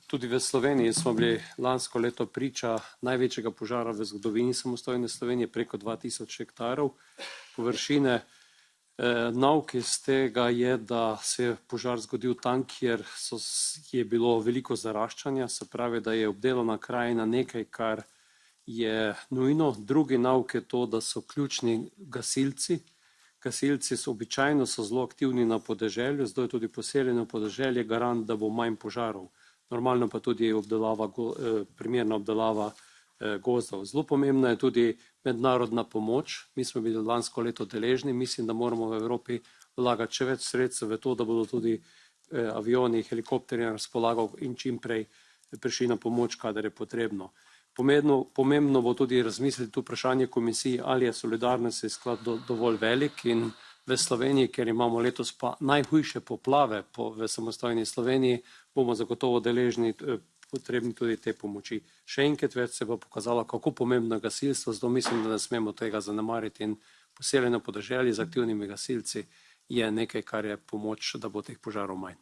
Tudi v Sloveniji smo bili lansko leto priča največjega požara v zgodovini samostojne Slovenije, preko 2000 hektarov površine. Nauk iz tega je, da se je požar zgodil tam, kjer je bilo veliko zaraščanja, se pravi, da je obdelana krajina nekaj, kar je nujno. Drugi nauk je to, da so ključni gasilci. Gasilci običajno so zelo aktivni na podeželju, zdaj je tudi poseljeno podeželje garant, da bo manj požarov. Normalno pa tudi primerna obdelava gozdov. Zelo pomembna je tudi mednarodna pomoč. Mi smo bili lansko leto deležni, mislim, da moramo v Evropi vlagati še več sredstev v to, da bodo tudi avioni, helikopterji na razpolago in čim prej prišli na pomoč, kadar je potrebno. Pomembno bo tudi razmisliti vprašanje komisiji, ali je solidarnostni sklad dovolj velik, in v Sloveniji, ker imamo letos pa najhujše poplave v samostojni Sloveniji, bomo zagotovo deležni potrebni tudi te pomoči. Še enkrat več se bo pokazalo, kako pomembno je gasilstvo, zato mislim, da ne smemo tega zanemariti, in poseljeno podeželje z aktivnimi gasilci je nekaj, kar je pomoč, da bo teh požarov manj.